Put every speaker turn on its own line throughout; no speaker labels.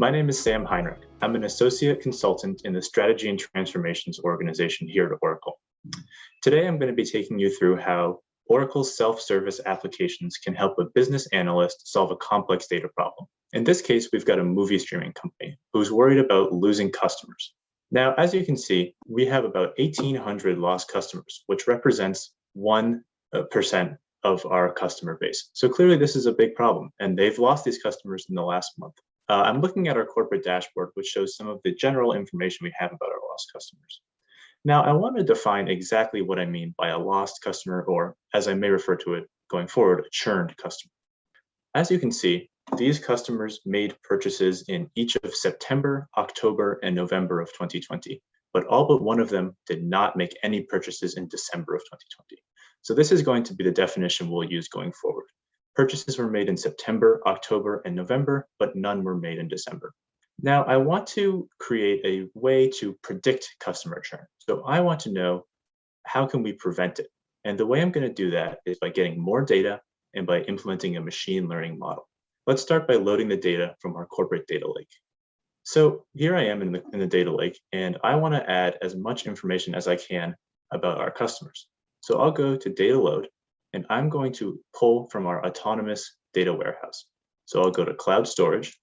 My name is Sam Heinrich. I'm an associate consultant in the Strategy and Transformations organization here at Oracle. Today, I'm going to be taking you through how Oracle's self-service applications can help a business analyst solve a complex data problem. In this case, we've got a movie streaming company who's worried about losing customers. Now, as you can see, we have about 1,800 lost customers, which represents 1% of our customer base. So clearly this is a big problem, and they've lost these customers in the last month. I'm looking at our corporate dashboard, which shows some of the general information we have about our lost customers. Now, I want to define exactly what I mean by a lost customer, or as I may refer to it going forward, a churned customer. As you can see, these customers made purchases in each of September, October, and November of 2020, but all but one of them did not make any purchases in December of 2020. So this is going to be the definition we'll use going forward. Purchases were made in September, October, and November, but none were made in December. Now, I want to create a way to predict customer churn. So I want to know, how can we prevent it? And the way I'm going to do that is by getting more data and by implementing a machine learning model. Let's start by loading the data from our corporate data lake. So here I am in the data lake, and I want to add as much information as I can about our customers. So I'll go to data load, and I'm going to pull from our autonomous data warehouse. So I'll go to cloud storage,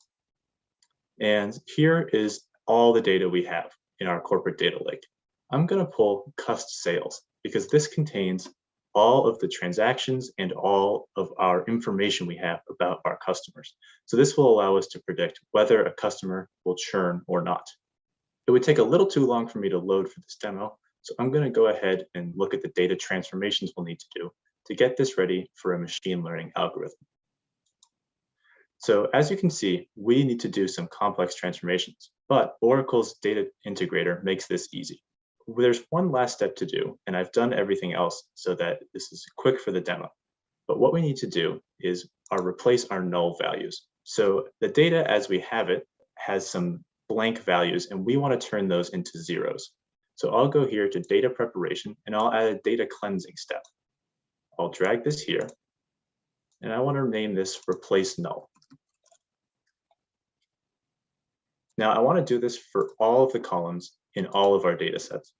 and here is all the data we have in our corporate data lake. I'm going to pull cust sales because this contains all of the transactions and all of our information we have about our customers. So this will allow us to predict whether a customer will churn or not. It would take a little too long for me to load for this demo, so I'm going to go ahead and look at the data transformations we'll need to do to get this ready for a machine learning algorithm. So as you can see, we need to do some complex transformations, but Oracle's data integrator makes this easy. There's one last step to do, and I've done everything else so that this is quick for the demo. But what we need to do is replace our null values. So the data as we have it has some blank values, and we want to turn those into zeros. So I'll go here to data preparation, and I'll add a data cleansing step. I'll drag this here, and I want to name this replace null. Now I want to do this for all of the columns in all of our data sets.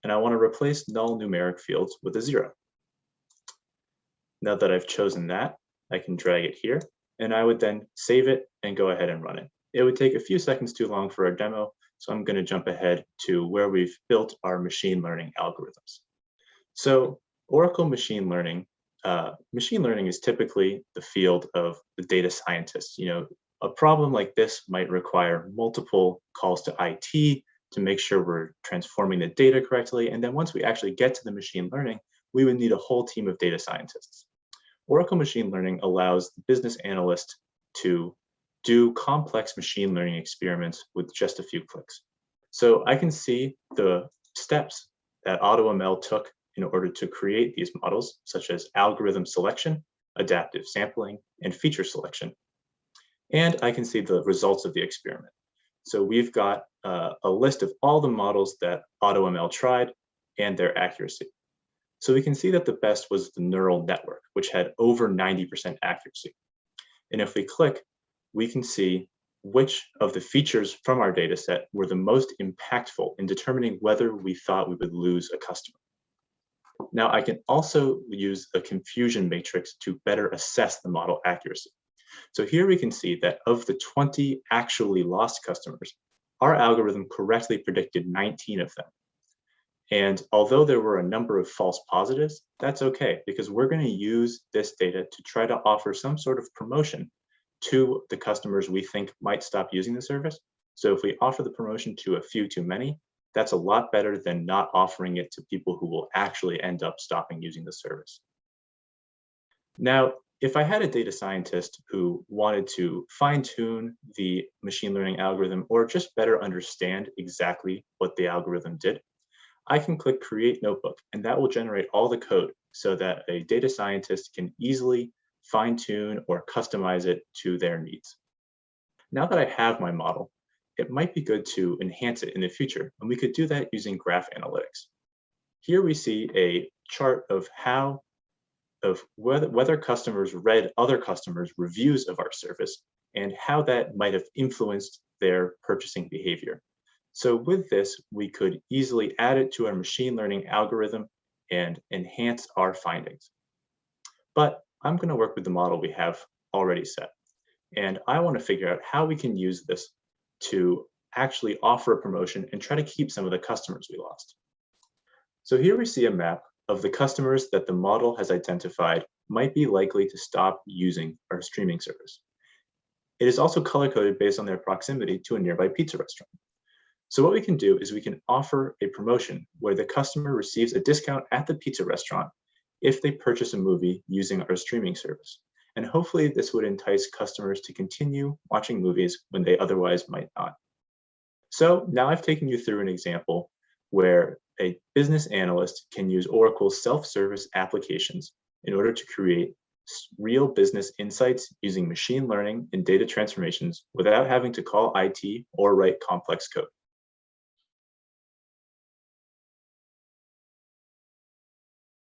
And I want to replace null numeric fields with a 0. Now that I've chosen that, I can drag it here, and I would then save it and go ahead and run it. It would take a few seconds too long for our demo, so I'm going to jump ahead to where we've built our machine learning algorithms. So Oracle machine learning is typically the field of the data scientists. A problem like this might require multiple calls to IT to make sure we're transforming the data correctly. And then once we actually get to the machine learning, we would need a whole team of data scientists. Oracle machine learning allows the business analyst to do complex machine learning experiments with just a few clicks. So I can see the steps that AutoML took in order to create these models, such as algorithm selection, adaptive sampling, and feature selection. And I can see the results of the experiment. So we've got a list of all the models that AutoML tried and their accuracy. So we can see that the best was the neural network, which had over 90% accuracy. And if we click, we can see which of the features from our data set were the most impactful in determining whether we thought we would lose a customer. Now I can also use a confusion matrix to better assess the model accuracy. So here we can see that of the 20 actually lost customers, our algorithm correctly predicted 19 of them. And although there were a number of false positives, that's okay, because we're going to use this data to try to offer some sort of promotion to the customers we think might stop using the service. So if we offer the promotion to a few too many, that's a lot better than not offering it to people who will actually end up stopping using the service. Now, if I had a data scientist who wanted to fine-tune the machine learning algorithm or just better understand exactly what the algorithm did, I can click Create Notebook, and that will generate all the code so that a data scientist can easily fine-tune or customize it to their needs. Now that I have my model, it might be good to enhance it in the future, and we could do that using graph analytics. Here we see a chart of whether customers read other customers' reviews of our service and how that might have influenced their purchasing behavior. So with this, we could easily add it to our machine learning algorithm and enhance our findings. But I'm going to work with the model we have already set. And I want to figure out how we can use this to actually offer a promotion and try to keep some of the customers we lost. So here we see a map of the customers that the model has identified might be likely to stop using our streaming service. It is also color-coded based on their proximity to a nearby pizza restaurant. So what we can do is we can offer a promotion where the customer receives a discount at the pizza restaurant if they purchase a movie using our streaming service. And hopefully this would entice customers to continue watching movies when they otherwise might not. So now I've taken you through an example where a business analyst can use Oracle's self-service applications in order to create real business insights using machine learning and data transformations without having to call IT or write complex code.